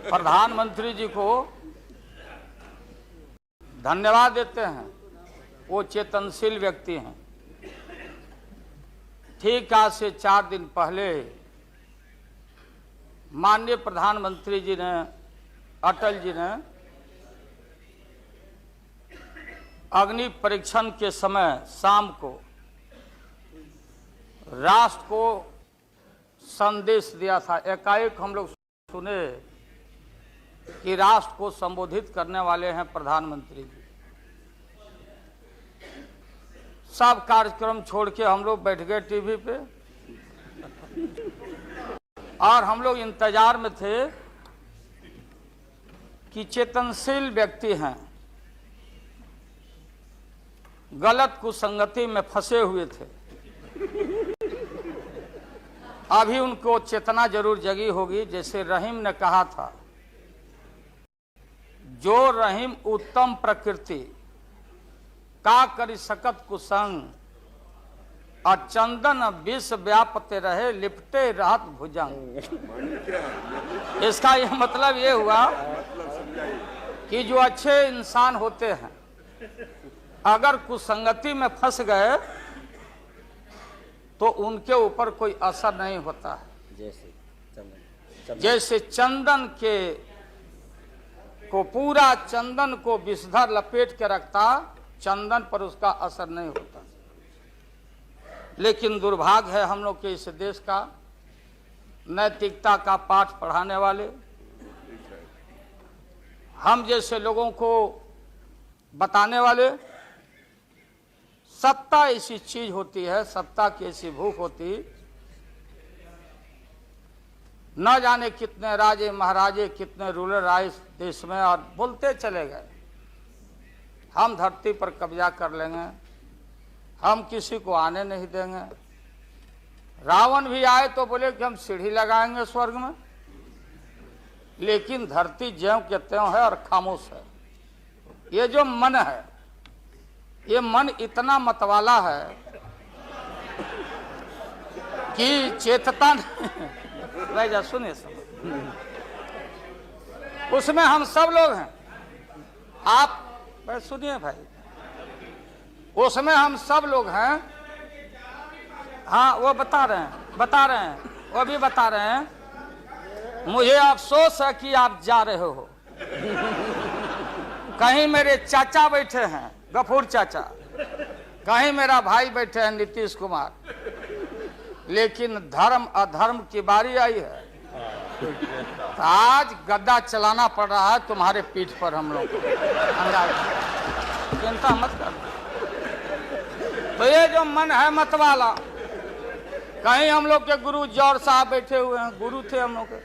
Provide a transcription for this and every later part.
प्रधानमंत्री जी को धन्यवाद देते हैं। वो चेतनशील व्यक्ति हैं। ठीक आज से 4 दिन पहले माननीय प्रधानमंत्री जी ने, अटल जी ने अग्नि परीक्षण के समय शाम को राष्ट्र को संदेश दिया था। एकाएक हम लोग सुने कि राष्ट्र को संबोधित करने वाले हैं प्रधानमंत्री जी। सब कार्यक्रम छोड़ के हम लोग बैठ गए टीवी पे और हम लोग इंतजार में थे कि चेतनशील व्यक्ति हैं, गलत कुसंगति में फंसे हुए थे। अभी उनको चेतना जरूर जगी होगी। जैसे रहीम ने कहा था, जो रहीम उत्तम प्रकृति का करी सकत कुसंग, और चंदन विष व्यापते रहे लिपटे रहत भुजंग। इसका यह मतलब ये हुआ कि जो अच्छे इंसान होते हैं अगर कुसंगति में फंस गए तो उनके ऊपर कोई असर नहीं होता है। जैसे चंदन के को पूरा चंदन को विषधर लपेट के रखता, चंदन पर उसका असर नहीं होता। लेकिन दुर्भाग्य है हम लोग के इस देश का, नैतिकता का पाठ पढ़ाने वाले हम जैसे लोगों को बताने वाले, सत्ता ऐसी चीज होती है, सत्ता की ऐसी भूख होती, न जाने कितने राजे महाराजे, कितने रूलर आए देश में और बोलते चले गए हम धरती पर कब्जा कर लेंगे, हम किसी को आने नहीं देंगे। रावण भी आए तो बोले कि हम सीढ़ी लगाएंगे स्वर्ग में, लेकिन धरती ज्यों के त्यों है और खामोश है। ये जो मन है, ये मन इतना मतवाला है कि चेतता नहीं। जा सुनिए सब, उसमें हम सब लोग हैं। आप सुनिए भाई, उसमें हम सब लोग हैं। हाँ, वो बता रहे हैं, वो भी बता रहे हैं। मुझे अफसोस है कि आप जा रहे हो। कहीं मेरे चाचा बैठे हैं, गफूर चाचा, कहीं मेरा भाई बैठे हैं नीतीश कुमार, लेकिन धर्म अधर्म की बारी आई है तो आज गद्दा चलाना पड़ रहा है तुम्हारे पीठ पर हम लोग को। चिंता मत कर। तो ये जो मन है मतवाला, कहीं हम लोग के गुरु जौहर साहब बैठे हुए हैं, गुरु थे हम लोग के।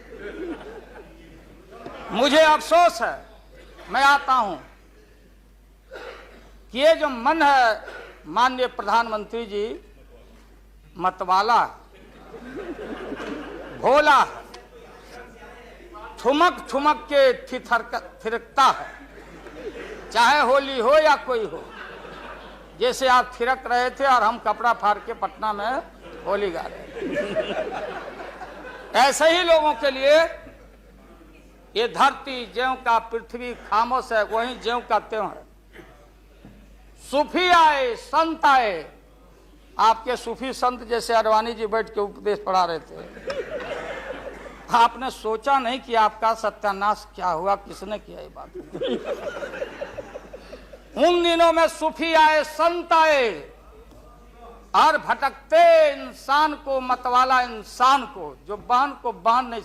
मुझे अफसोस है, मैं आता हूं कि ये जो मन है माननीय प्रधानमंत्री जी, मतवाला, भोला है, ठुमक ठुमक के थिरकता है, चाहे होली हो या कोई हो। जैसे आप थिरक रहे थे और हम कपड़ा फाड़ के पटना में होली गा रहे। ऐसे ही लोगों के लिए ये धरती ज्यों का पृथ्वी खामोश है, वहीं ज्यों का त्यों है। सूफी आए, संत आए, आपके सूफी संत जैसे अडवाणी जी बैठ के उपदेश पढ़ा रहे थे। आपने सोचा नहीं कि आपका सत्यानाश क्या हुआ, किसने किया ये बात। उन दिनों में सूफी आए, संत आए और भटकते इंसान को, मतवाला इंसान को, जो बहन को बहन नहीं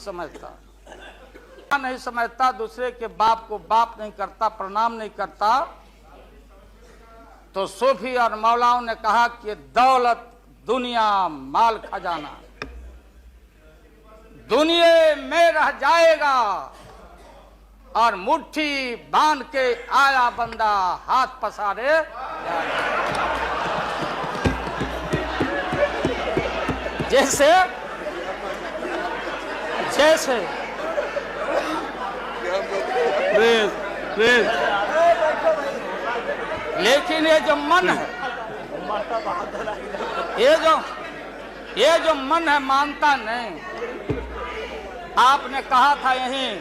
समझता, दूसरे के बाप को बाप नहीं करता, प्रणाम नहीं करता, तो सूफी और मौलाओं ने कहा कि दौलत दुनिया माल खजाना दुनिया में रह जाएगा और मुट्ठी बांध के आया बंदा हाथ पसारे। जैसे जैसे लेकिन ये जो मन है, ये जो मन है मानता नहीं। आपने कहा था यहीं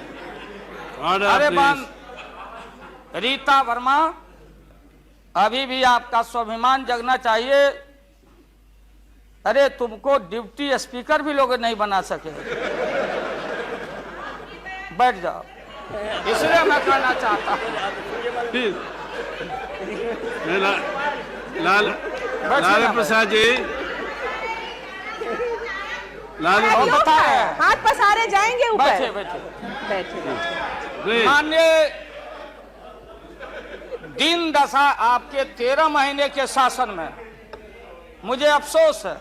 अरे बंद। रीता वर्मा, अभी भी आपका स्वाभिमान जगना चाहिए। अरे तुमको डिप्टी स्पीकर भी लोग नहीं बना सके। बैठ जाओ, इसलिए मैं कहना चाहता हूँ। लालू प्रसाद जी, हाथ पसारे जाएंगे ऊपर। बैठे बैठे प्लीज। माननीय दिन दशा आपके 13 महीने के शासन में, मुझे अफसोस है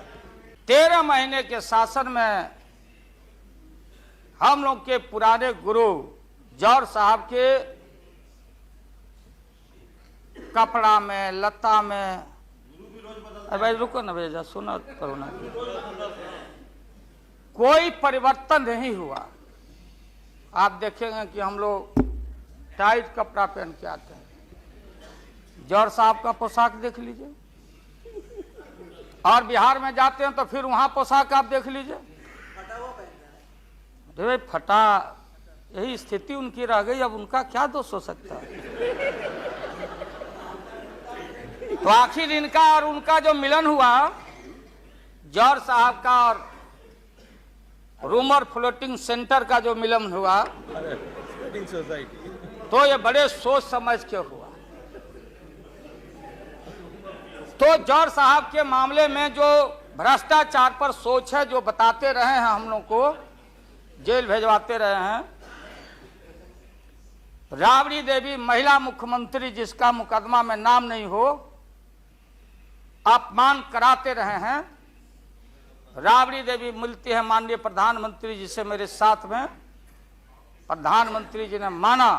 13 महीने के शासन में हम लोग के पुराने गुरु जौहर साहब के कपड़ा में, लता में, अरे भाई रुको ना भैया, सुना करो ना, कोई परिवर्तन नहीं हुआ। आप देखेंगे कि हम लोग टाइट कपड़ा पहन के आते हैं। जौहर साहब का पोशाक देख लीजिए, और बिहार में जाते हैं तो फिर वहां पोशाक आप देख लीजिए, अरे फटा, यही स्थिति उनकी रह गई। अब उनका क्या दोष हो सकता है? तो आखिर इनका और उनका जो मिलन हुआ, जौहर साहब का और रूमर फ्लोटिंग सेंटर का जो मिलन हुआ, तो ये बड़े सोच समझ के हुआ। तो जौहर साहब के मामले में जो भ्रष्टाचार पर सोच है, जो बताते रहे हैं, हम लोग को जेल भेजवाते रहे हैं। राबड़ी देवी महिला मुख्यमंत्री, जिसका मुकदमा में नाम नहीं हो, अपमान कराते रहे हैं। राबड़ी देवी मिलती है माननीय प्रधानमंत्री जी से मेरे साथ में, प्रधानमंत्री जी ने माना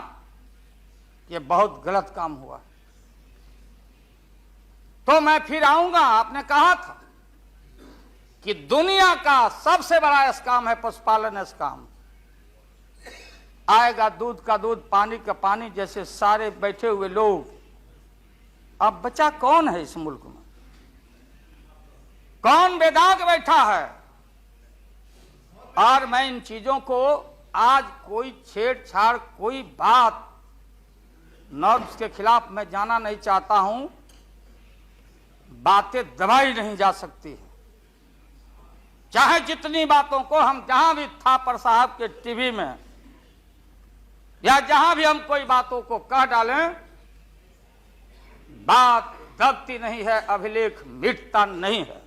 कि बहुत गलत काम हुआ। तो मैं फिर आऊंगा। आपने कहा था कि दुनिया का सबसे बड़ा स्काम है पशुपालन स्काम। आएगा दूध का दूध, पानी का पानी, जैसे सारे बैठे हुए लोग। अब बचा कौन है इस मुल्क में? कौन बेदाग बैठा है? और मैं इन चीजों को आज कोई छेड़छाड़, कोई बात नॉर्म्स के खिलाफ मैं जाना नहीं चाहता हूं। बातें दबाई नहीं जा सकती, चाहे जितनी बातों को हम जहां भी थापर साहब के टीवी में या जहां भी हम कोई बातों को कह डालें, बात दबती नहीं है, अभिलेख मिटता नहीं है।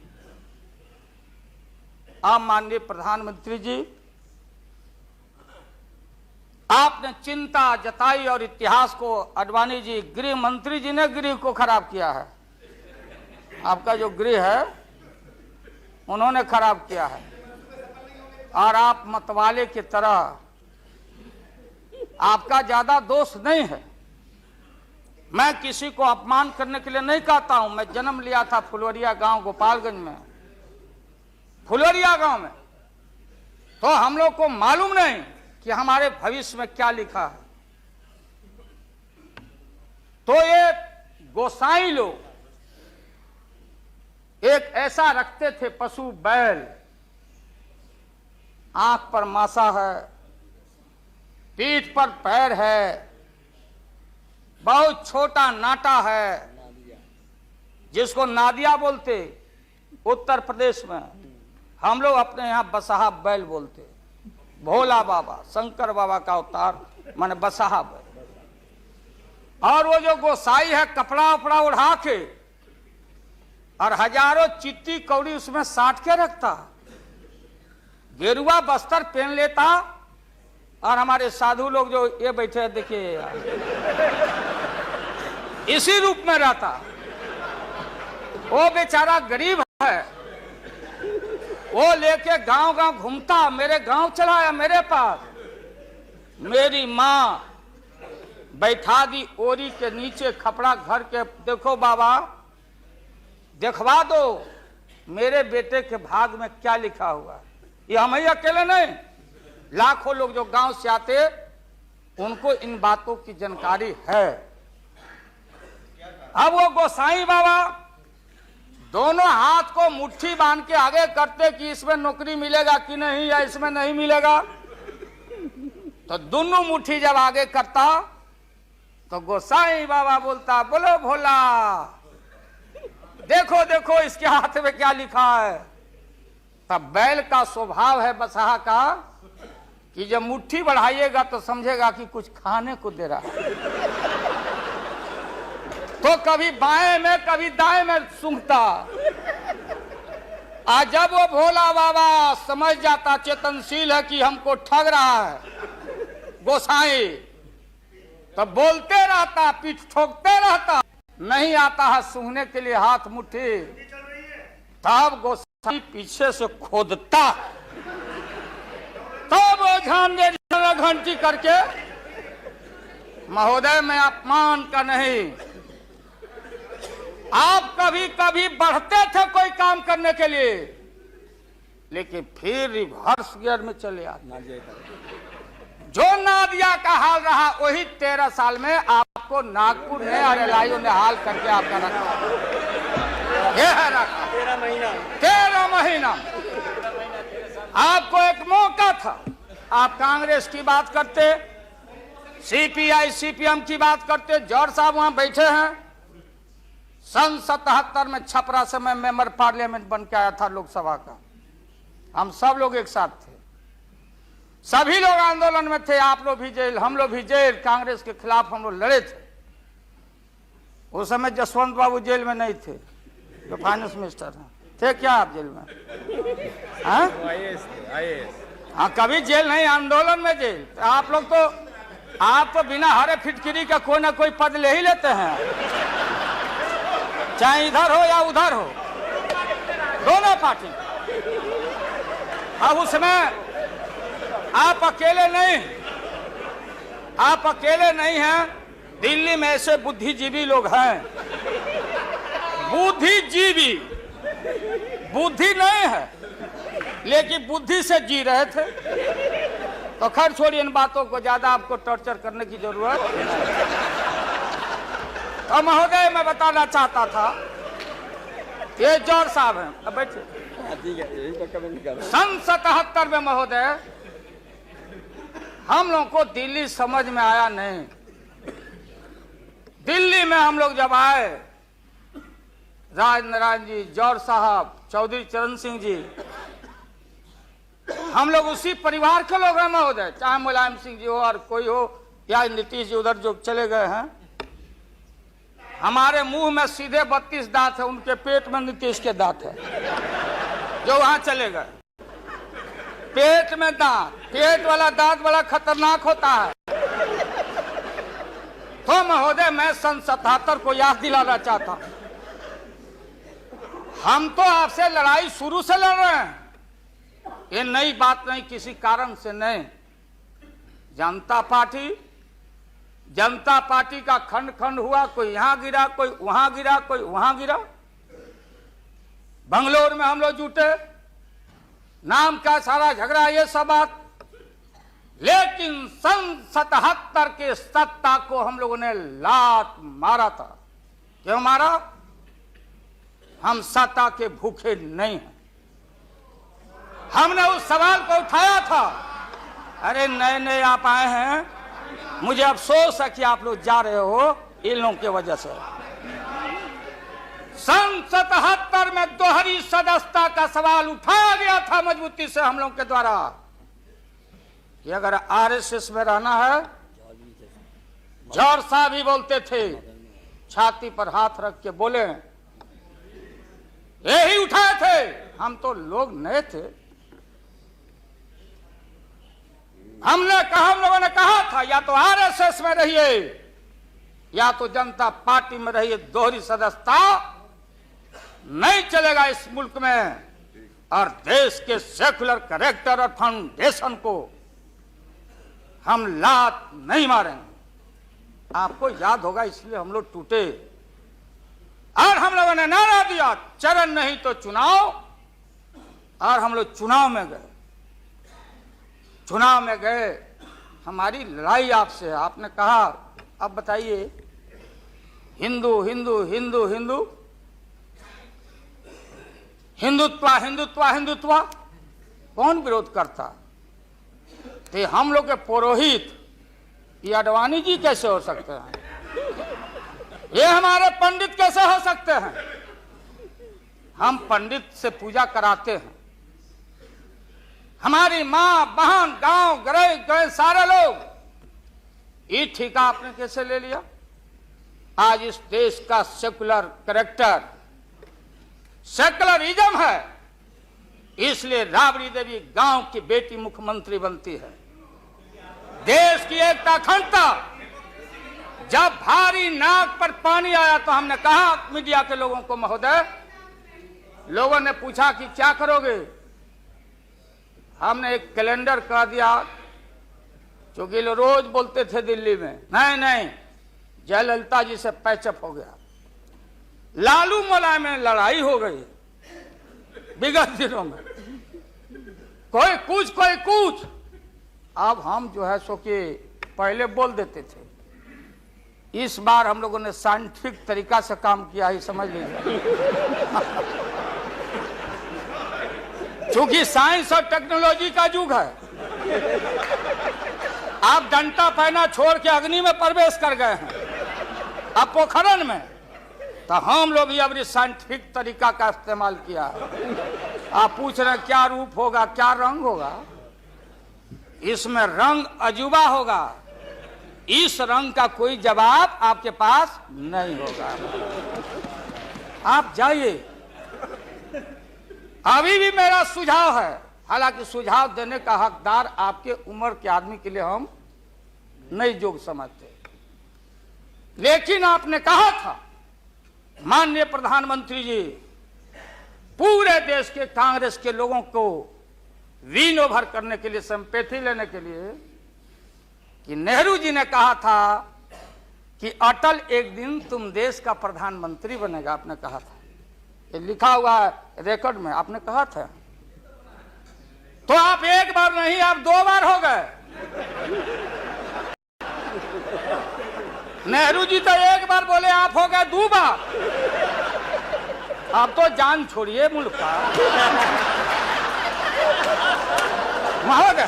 आप माननीय प्रधानमंत्री जी, आपने चिंता जताई और इतिहास को, आडवाणी जी गृह मंत्री जी ने गृह को खराब किया है। आपका जो गृह है उन्होंने खराब किया है, और आप मतवाले की तरह, आपका ज्यादा दोष नहीं है। मैं किसी को अपमान करने के लिए नहीं कहता हूं। मैं जन्म लिया था फुलवरिया गांव, गोपालगंज में, फुलवरिया गांव में। तो हम लोग को मालूम नहीं कि हमारे भविष्य में क्या लिखा है। तो ये गोसाई लोग एक ऐसा रखते थे पशु, बैल, आंख पर मासा है, पीठ पर पैर है, बहुत छोटा नाटा है, जिसको नादिया बोलते उत्तर प्रदेश में। हम लोग अपने यहां बसहा बैल बोलते। भोला बाबा, शंकर बाबा का अवतार माने बसहा बैल। और वो जो गोसाई है, कपड़ा उपड़ा उड़ा के और हजारों चिट्टी कौड़ी उसमें साट के रखता, गेरुआ बस्तर पहन लेता। और हमारे साधु लोग जो ये बैठे हैं, देखिए, इसी रूप में रहता। वो बेचारा गरीब है, वो लेके गांव गांव घूमता। मेरे गांव चला आया मेरे पास। मेरी माँ बैठा दी ओरी के नीचे खपड़ा घर के, देखो बाबा, देखवा दो मेरे बेटे के भाग में क्या लिखा हुआ। ये हम ही अकेले नहीं, लाखों लोग जो गांव से आते, उनको इन बातों की जानकारी है। अब वो गोसाई बाबा दोनों हाथ को मुट्ठी बांध के आगे करते कि इसमें नौकरी मिलेगा कि नहीं, या इसमें नहीं मिलेगा। तो दोनों मुट्ठी जब आगे करता तो गोसाई बाबा बोलता, बोलो भोला, देखो देखो इसके हाथ में क्या लिखा है। तब बैल का स्वभाव है बसहा का कि जब मुट्ठी बढ़ाइएगा तो समझेगा कि कुछ खाने को दे रहा है, तो कभी बाएं में कभी दाएं में सूंघता। आज जब वो भोला बाबा समझ जाता, चेतनशील है कि हमको ठग रहा है गोसाई, तब बोलते रहता, पीठ ठोकते रहता, नहीं आता है सूंघने के लिए हाथ मुट्ठी। तब गोसाई पीछे से खोदता, तब वो ध्यान दे घंटी करके, महोदय मैं अपमान का नहीं, आप कभी कभी बढ़ते थे कोई काम करने के लिए, लेकिन फिर रिवर्स गियर में चले आते। जो नादिया का हाल रहा वही 13 साल में आपको नागपुर ने और एलआईओ ने हाल करके आपका रखा। ये है रखा 13 महीना। आपको एक मौका था, आप कांग्रेस की बात करते, सीपीआई सीपीएम की बात करते। जौहर साहब वहां बैठे हैं। सन 77 में छपरा से मैं मेंबर पार्लियामेंट बन के आया था लोकसभा का। हम सब लोग एक साथ थे, सभी लोग आंदोलन में थे। आप लोग भी जेल, हम लोग भी जेल, कांग्रेस के खिलाफ हम लोग लड़े थे। उस समय जसवंत बाबू जेल में नहीं थे, जो फाइनेंस मिनिस्टर हैं। थे क्या आप जेल में? हाँ, कभी जेल नहीं, आंदोलन में जेल। आप लोग तो, आप तो बिना हरे फिटकिरी का कोई ना कोई पद ले ही लेते हैं, चाहे इधर हो या उधर हो, दोनों पार्टी। अब उसमें आप अकेले नहीं, आप अकेले नहीं हैं। दिल्ली में ऐसे बुद्धिजीवी लोग हैं, बुद्धिजीवी, बुद्धि नहीं है लेकिन बुद्धि से जी रहे थे। तो खैर छोड़िए इन बातों को, ज्यादा आपको टॉर्चर करने की जरूरत। तो महोदय मैं बताना चाहता था, ये जौहर साहब हैं, अब बैठिए। सन 77 में महोदय हम लोगों को दिल्ली समझ में आया नहीं। दिल्ली में हम लोग जब आए, राज नारायण जी, जौहर साहब, चौधरी चरण सिंह जी, हम लोग उसी परिवार के लोग हैं महोदय, चाहे मुलायम सिंह जी हो और कोई हो, या नीतीश जी उधर जो चले गए हैं। हमारे मुंह में सीधे 32 दांत है, उनके पेट में नीतीश के दांत है जो वहां चले गए। पेट में दांत, पेट वाला दांत बड़ा खतरनाक होता है। तो महोदय मैं सन 77 को याद दिलाना चाहता हूं, हम तो आपसे लड़ाई शुरू से लड़ रहे हैं, ये नई बात नहीं, किसी कारण से नहीं। जनता पार्टी का खंड खंड हुआ, कोई यहां गिरा, कोई वहां गिरा, कोई वहां गिरा। बंगलोर में हम लोग जुटे, नाम का सारा झगड़ा, ये सब बात। लेकिन सन 77 के सत्ता को हम लोगों ने लात मारा था। क्यों मारा? हम सत्ता के भूखे नहीं हैं। हमने उस सवाल को उठाया था। अरे नए नए आप आए हैं, मुझे अफसोस है कि आप लोग जा रहे हो इन लोगों की वजह से। सन 77 में दोहरी सदस्यता का सवाल उठाया गया था मजबूती से हम लोगों के द्वारा कि अगर आरएसएस में रहना है, जौहर साहब भी बोलते थे, छाती पर हाथ रख के बोले, यही उठाए थे। हम तो लोग नए थे, हम लोगों ने कहा था या तो आरएसएस में रहिए या तो जनता पार्टी में रहिए। दोहरी सदस्यता नहीं चलेगा इस मुल्क में, और देश के सेकुलर कैरेक्टर और फाउंडेशन को हम लात नहीं मारेंगे। आपको याद होगा, इसलिए हम लोग टूटे और हम लोगों ने नारा दिया, चरण नहीं तो चुनाव। और हम लोग चुनाव में गए। चुनाव में गए, हमारी लड़ाई आपसे। आपने कहा अब बताइए, हिंदू हिंदू हिंदू हिंदू हिंदुत्व हिंदुत्व हिंदुत्व कौन विरोध करता? तो हम लोग के पुरोहित ये आडवाणी जी कैसे हो सकते हैं? ये हमारे पंडित कैसे हो सकते हैं? हम पंडित से पूजा कराते हैं। हमारी मां बहन गांव गए सारे लोग, ये ठेका आपने कैसे ले लिया? आज इस देश का सेकुलर कैरेक्टर सेकुलरिज्म है, इसलिए राबड़ी देवी गांव की बेटी मुख्यमंत्री बनती है। देश की एकता अखंडता, जब भारी नाक पर पानी आया तो हमने कहा मीडिया के लोगों को, महोदय, लोगों ने पूछा कि क्या करोगे? हमने एक कैलेंडर कह दिया, क्योंकि लोग रोज बोलते थे दिल्ली में, नहीं जयललिता जी से पैचअप हो गया, लालू मुलायम में लड़ाई हो गई विगत दिनों में, कोई कुछ। अब हम जो है सो कि पहले बोल देते थे, इस बार हम लोगों ने साइंटिफिक तरीका से काम किया ही, समझ लीजिए। क्योंकि साइंस और टेक्नोलॉजी का युग है। आप डंडा पहना छोड़ के अग्नि में प्रवेश कर गए हैं, अब पोखरन में, तो हम लोग भी अब साइंटिफिक तरीका का इस्तेमाल किया है। आप पूछ रहे हैं क्या रूप होगा, क्या रंग होगा? इसमें रंग अजूबा होगा, इस रंग का कोई जवाब आपके पास नहीं होगा। आप जाइए। अभी भी मेरा सुझाव है, हालांकि सुझाव देने का हकदार आपके उम्र के आदमी के लिए हम नहीं योग्य समझते, लेकिन आपने कहा था माननीय प्रधानमंत्री जी, पूरे देश के कांग्रेस के लोगों को विन ओवर करने के लिए, संपैथी लेने के लिए, कि नेहरू जी ने कहा था कि अटल एक दिन तुम देश का प्रधानमंत्री बनेगा। आपने कहा था, ये लिखा हुआ है रिकॉर्ड में, आपने कहा था। तो आप एक बार नहीं, आप 2 बार हो गए। नेहरू जी तो एक बार बोले, आप हो गए 2 बार। आप तो जान छोड़िए मुल्क का। महोदय,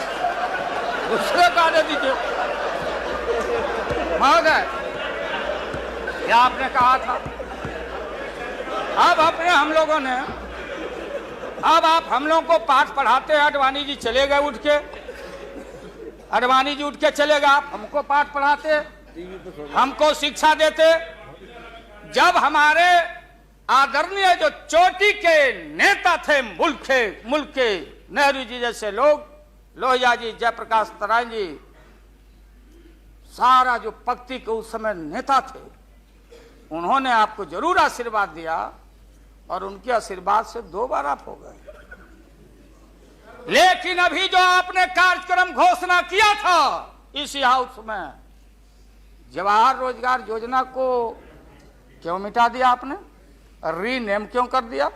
दूसरे का दे दीजिए। महोदय, क्या आपने कहा था? अब अपने हम लोगों ने, अब आप हम लोगों को पाठ पढ़ाते हैं। आडवाणी जी चले गए उठ के, आडवाणी जी उठ के चले गए, आप हमको पाठ पढ़ाते, हमको शिक्षा देते। जब हमारे आदरणीय जो चोटी के नेता थे मुल्क के नेहरू जी जैसे लोग, लोहिया जी, जयप्रकाश नारायण जी, सारा जो पक्ति के उस समय नेता थे, उन्होंने आपको जरूर आशीर्वाद दिया, और उनके आशीर्वाद से 2 बार आप हो गए। लेकिन अभी जो आपने कार्यक्रम घोषणा किया था इसी हाउस में, जवाहर रोजगार योजना को क्यों मिटा दिया आपने? रीनेम क्यों कर दिया?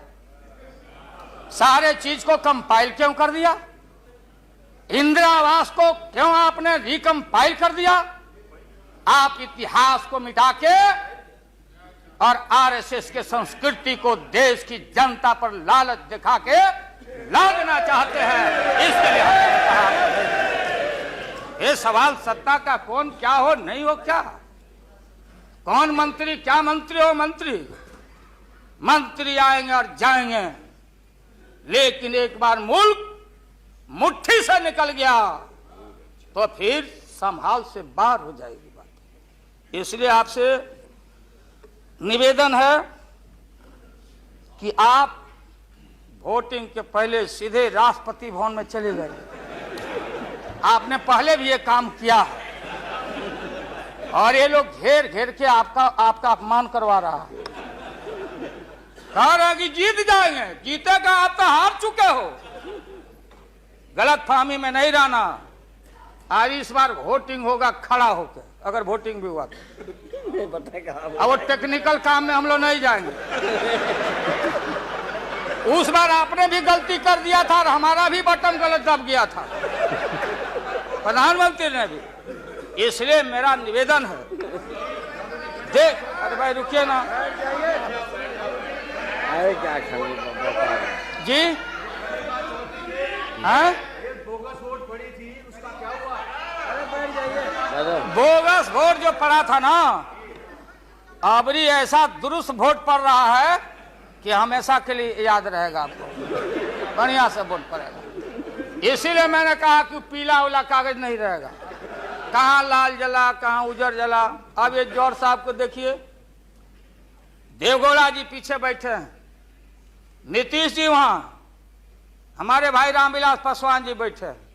सारे चीज को कंपाइल क्यों कर दिया? इंदिरा आवास को क्यों आपने रिकंपाइल कर दिया? आप इतिहास को मिटा के और आरएसएस के संस्कृति को देश की जनता पर लालच दिखा के लादना चाहते हैं। इसके लिए हमने कहा, ये सवाल सत्ता का कौन क्या हो नहीं हो, क्या कौन मंत्री, क्या मंत्री हो, मंत्री आएंगे और जाएंगे, लेकिन एक बार मुल्क मुट्ठी से निकल गया तो फिर संभाल से बाहर हो जाएगी बात। इसलिए आपसे निवेदन है कि आप वोटिंग के पहले सीधे राष्ट्रपति भवन में चले गए। आपने पहले भी ये काम किया है, और ये लोग घेर घेर के आपका अपमान करवा रहा है। कह रहे कि जीत जाएंगे, जीतेगा, आप तो हार चुके हो। गलत फहमी में नहीं रहना। आज इस बार वोटिंग होगा खड़ा होकर, अगर वोटिंग भी हुआ तो। अब वो टेक्निकल काम में हम लोग नहीं जाएंगे। उस बार आपने भी गलती कर दिया था और हमारा भी बटन गलत दब गया था, प्रधानमंत्री ने भी। इसलिए मेरा निवेदन है, देख, अरे भाई रुकिए ना। अरे क्या जी, हाँ, बोगस वोट पड़ी थी, उसका क्या हुआ? बोगस वोट जो पड़ा था ना, अबरी ऐसा दुरुस्त वोट पड़ रहा है कि हमेशा के लिए याद रहेगा आपको, बढ़िया से वोट पड़ेगा। इसीलिए मैंने कहा कि पीला वाला कागज नहीं रहेगा, कहाँ लाल जला कहाँ उजर जला। अब ये जौहर साहब को देखिए, देवगौड़ा जी पीछे बैठे हैं, नीतीश जी वहां, हमारे भाई रामविलास पासवान जी बैठे हैं।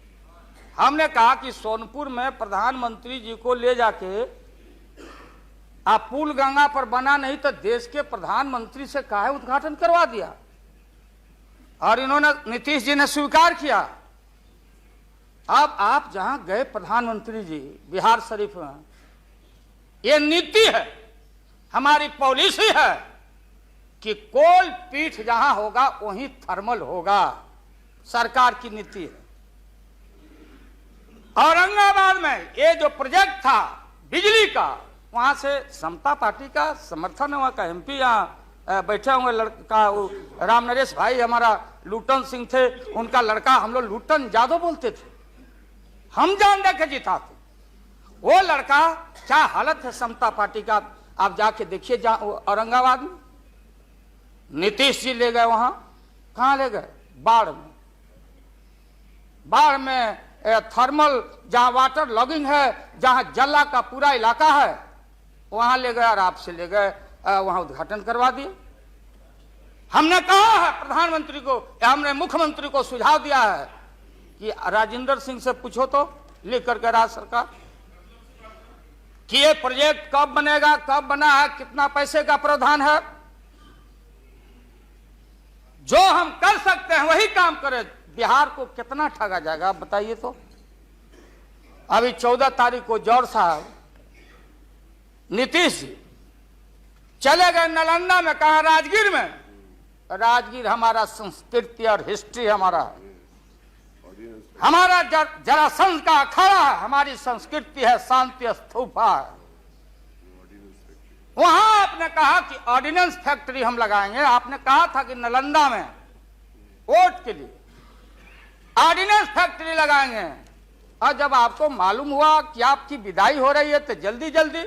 हमने कहा कि सोनपुर में प्रधानमंत्री जी को ले जाके आप पुल गंगा पर बना नहीं तो देश के प्रधानमंत्री से काहे उद्घाटन करवा दिया, और इन्होंने नीतीश जी ने स्वीकार किया। अब आप जहां गए प्रधानमंत्री जी बिहार शरीफ में, ये नीति है, हमारी पॉलिसी है कि कोल पीठ जहां होगा वहीं थर्मल होगा, सरकार की नीति है। औरंगाबाद में ये जो प्रोजेक्ट था बिजली का, वहां से समता पार्टी का समर्थन है, वहां का एमपी यहाँ बैठे हुए लड़का राम नरेश भाई हमारा लूटन सिंह थे, उनका लड़का हम लोग लूटन यादव बोलते थे, हम जान दे के जीता थे। वो लड़का क्या हालत है समता पार्टी का, आप जाके देखिए औरंगाबाद में। नीतीश जी ले गए वहां, कहां ले गए? बाढ़ में। बाढ़ में थर्मल जहां वाटर लॉगिंग है, जहां जला का पूरा इलाका है, वहां ले गए और आपसे ले गए, वहां उद्घाटन करवा दिए। हमने कहा है प्रधानमंत्री को, हमने मुख्यमंत्री को सुझाव दिया है कि राजेंद्र सिंह से पूछो तो लिख करके राज्य सरकार कि ये प्रोजेक्ट कब बनेगा, कब बना है, कितना पैसे का प्रावधान है। जो हम कर सकते हैं वही काम करें। बिहार को कितना ठगा जाएगा आप बताइए तो। अभी 14 तारीख को जौहर साहब नीतीश जी चले गए नालंदा में, कहा राजगीर में। राजगीर हमारा संस्कृति और हिस्ट्री हमारा है, हमारा जरासंध का अखाड़ा है, हमारी संस्कृति है, शांति स्तूपा है। वहां आपने कहा कि ऑर्डिनेंस फैक्ट्री हम लगाएंगे। आपने कहा था कि नालंदा में वोट के लिए ऑर्डिनेंस फैक्ट्री लगाएंगे, और जब आपको मालूम हुआ कि आपकी विदाई हो रही है तो जल्दी जल्दी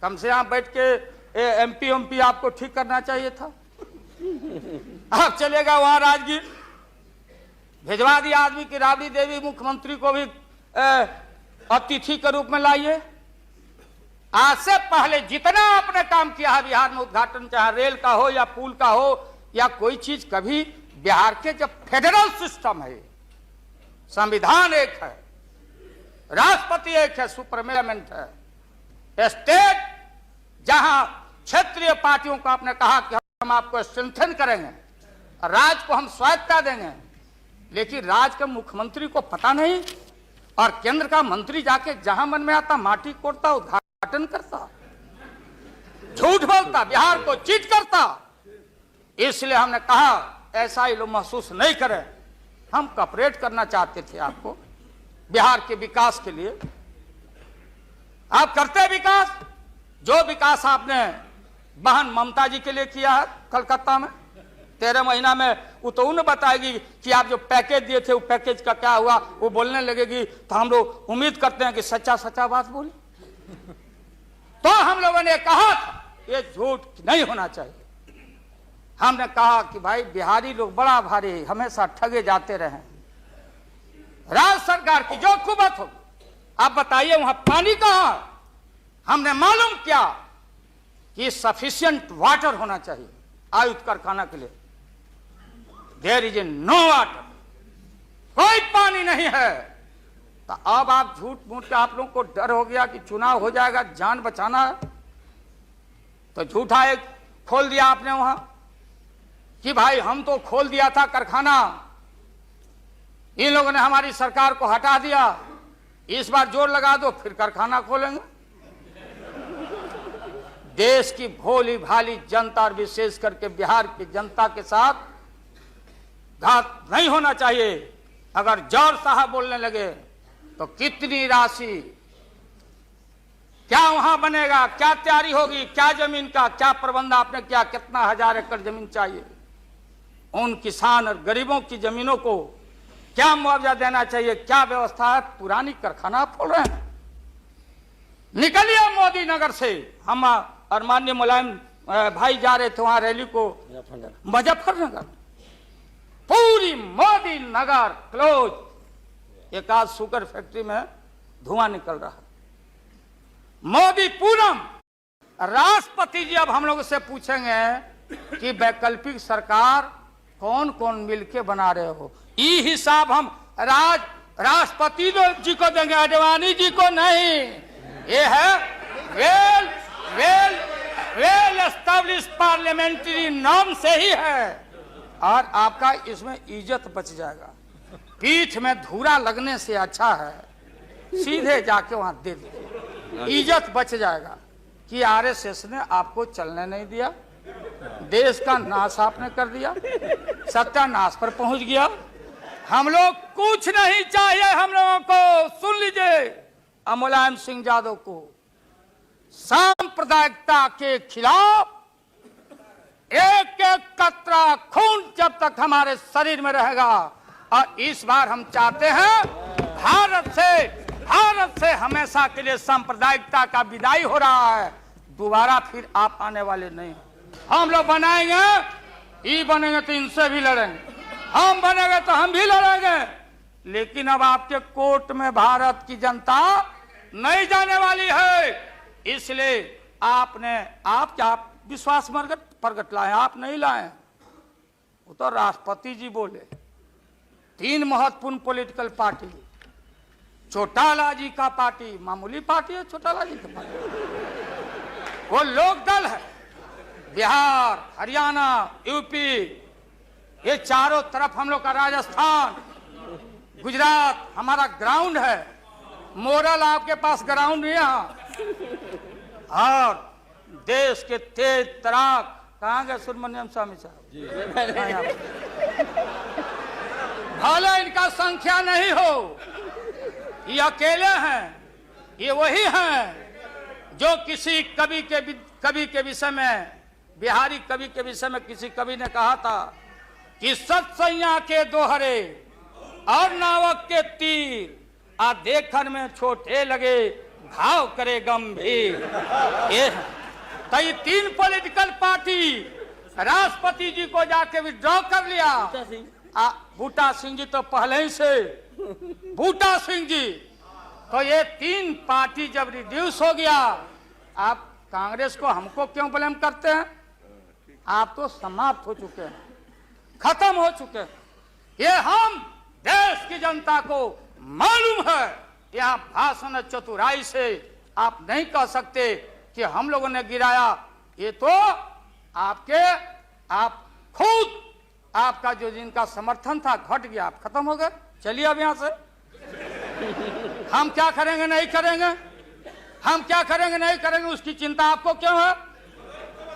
कम से यहां बैठ के एमपी आपको ठीक करना चाहिए था। आप चलेगा वहां राजगीर, भिजवा दिया आदमी की राबड़ी देवी मुख्यमंत्री को भी अतिथि के रूप में लाइए। आज से पहले जितना आपने काम किया है बिहार में, उद्घाटन चाहे रेल का हो या पुल का हो या कोई चीज, कभी बिहार के जब फेडरल सिस्टम है, संविधान एक है, राष्ट्रपति एक है, सुपरमेंट है, स्टेट जहां क्षेत्रीय पार्टियों को आपने कहा कि हम आपको स्ट्रेंथन करेंगे, राज्य को हम स्वायत्तता देंगे, लेकिन राज्य के मुख्यमंत्री को पता नहीं, और केंद्र का मंत्री जाके जहां मन में आता माटी कोड़ता, उद्घाटन करता, झूठ बोलता, बिहार को चीट करता। इसलिए हमने कहा ऐसा ही लोग महसूस नहीं करें। हम कॉपरेट करना चाहते थे आपको बिहार के विकास के लिए। आप करते विकास, जो विकास आपने बहन ममता जी के लिए किया है कलकत्ता में 13 महीना में, वो तो उन्हें बताएगी कि आप जो पैकेज दिए थे वो पैकेज का क्या हुआ, वो बोलने लगेगी। तो हम लोग उम्मीद करते हैं कि सच्चा सच्चा बात बोले। तो हम लोगों ने कहा था ये झूठ नहीं होना चाहिए। हमने कहा कि भाई बिहारी लोग बड़ा भारी, हमेशा ठगे जाते रहे। राज्य सरकार की जो कुबत हो, आप बताइए वहां पानी कहां? हमने मालूम किया कि सफिशिएंट वाटर होना चाहिए आयुध कारखाना के लिए। देयर इज नो वाटर, कोई पानी नहीं है। तो अब आप झूठ मूठ के, आप लोगों को डर हो गया कि चुनाव हो जाएगा, जान बचाना है, तो झूठा एक खोल दिया आपने वहां कि भाई हम तो खोल दिया था कारखाना, इन लोगों ने हमारी सरकार को हटा दिया, इस बार जोर लगा दो फिर कारखाना खोलेंगे। देश की भोली भाली जनता और विशेष करके बिहार की जनता के साथ घात नहीं होना चाहिए। अगर जौहर साहब बोलने लगे तो कितनी राशि, क्या वहां बनेगा, क्या तैयारी होगी, क्या जमीन का क्या प्रबंध आपने किया, कितना 1000 एकड़ जमीन चाहिए, उन किसान और गरीबों की जमीनों को क्या मुआवजा देना चाहिए, क्या व्यवस्था है। पुरानी कारखाना आप खोल रहे हैं, निकलिए मोदी नगर से। हम और माननीय मुलायम भाई जा रहे थे वहां रैली को मुजफ्फरनगर, पूरी मोदी नगर क्लोज। एक आज शुगर फैक्ट्री में धुआं निकल रहा। मोदी पूनम। राष्ट्रपति जी अब हम लोग से पूछेंगे कि वैकल्पिक सरकार कौन कौन मिलके बना रहे हो। ये हिसाब हम राष्ट्रपति जी को देंगे, आडवाणी जी को नहीं। ये है well well well establish parliamentary norm से ही है, और आपका इसमें इज्जत बच जाएगा। पीठ में धूरा लगने से अच्छा है सीधे जाके वहां दे दो, इज्जत बच जाएगा। कि आरएसएस ने आपको चलने नहीं दिया, देश का नाश आपने कर दिया, सत्यानाश पर पहुंच गया। हम लोग कुछ नहीं चाहिए, हम लोगों को सुन लीजिए मुलायम सिंह यादव को, सांप्रदायिकता के खिलाफ एक एक कतरा खून जब तक हमारे शरीर में रहेगा। और इस बार हम चाहते हैं भारत से हमेशा के लिए सांप्रदायिकता का विदाई हो रहा है। दोबारा फिर आप आने वाले नहीं। हम लोग बनाएंगे, ये बनेंगे तो इनसे भी लड़ेंगे, हम बनेंगे तो हम भी लड़ेंगे। लेकिन अब आपके कोर्ट में भारत की जनता नहीं जाने वाली है। इसलिए आप क्या विश्वास प्रगट लाए, आप नहीं लाए। वो तो राष्ट्रपति जी बोले। 3 महत्वपूर्ण पॉलिटिकल पार्टी, चौटाला जी का पार्टी मामूली पार्टी है, चौटाला जी का पार्टी वो लोक दल है। बिहार, हरियाणा, यूपी, ये चारों तरफ हम लोग का, राजस्थान, गुजरात हमारा ग्राउंड है। मोरल आपके पास ग्राउंड है यहाँ। और देश के तेज तराक कहाँ गए सुब्रमण्यम स्वामी साहब? भले इनका संख्या नहीं हो, ये अकेले हैं। ये वही हैं जो किसी कवि के विषय में, बिहारी कवि के विषय में किसी कवि ने कहा था कि सत्सैया के दोहरे और नावक के तीर आ देखन में छोटे लगे, घाव करे गंभीर। तो ये 3 पॉलिटिकल पार्टी राष्ट्रपति जी को जाके विड्रॉ कर लिया। बूटा सिंह जी तो पहले ही से, बूटा सिंह जी। तो ये 3 पार्टी जब रिड्यूस हो गया, आप कांग्रेस को हमको क्यों ब्लेम करते हैं? आप तो समाप्त हो चुके हैं, खत्म हो चुके हैं। ये हम देश की जनता को मालूम है। यहाँ भाषण चतुराई से आप नहीं कह सकते कि हम लोगों ने गिराया। ये तो आप खुद, आपका जो जिनका समर्थन था घट गया, आप खत्म हो गए। चलिए अब यहाँ से हम क्या करेंगे नहीं करेंगे, हम क्या करेंगे नहीं करेंगे उसकी चिंता आपको क्यों है?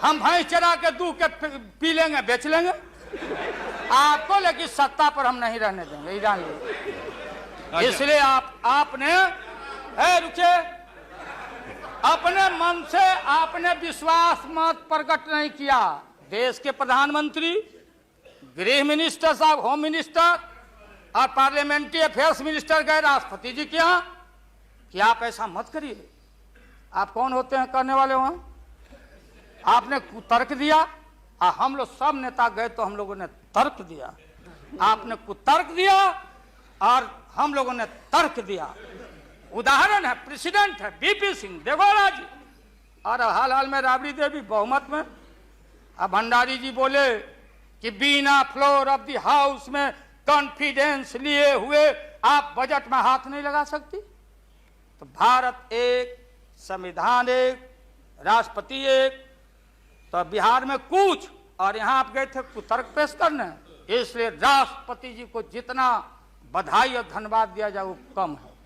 हम भैंस चरा के दूध के पी लेंगे, बेच लेंगे आपको, लेकिन सत्ता पर हम नहीं रहने देंगे, ये जान लीजिए। इसलिए आपने रुके, अपने मन से आपने विश्वास मत प्रकट नहीं किया। देश के प्रधानमंत्री, गृह मिनिस्टर साहब, होम मिनिस्टर और पार्लियामेंट्री अफेयर्स मिनिस्टर गए राष्ट्रपति जी के यहाँ कि आप ऐसा मत करिए। आप कौन होते हैं करने वाले? वहां आपने कुतर्क दिया, और हम लोग सब नेता गए तो हम लोगों ने तर्क दिया। आपने कुतर्क दिया और हम लोगों ने तर्क दिया। उदाहरण है, प्रेसिडेंट है बीपी सिंह देवगौड़ा जी, और हाल में राबड़ी देवी बहुमत में। अब भंडारी जी बोले कि बिना फ्लोर ऑफ द हाउस में कॉन्फिडेंस लिए हुए आप बजट में हाथ नहीं लगा सकती। तो भारत एक, संविधान एक, राष्ट्रपति एक। तो बिहार में कुछ, और यहाँ आप गए थे कुतर्क पेश करने। इसलिए राष्ट्रपति जी को जितना बधाई और धन्यवाद दिया जाए वो कम है।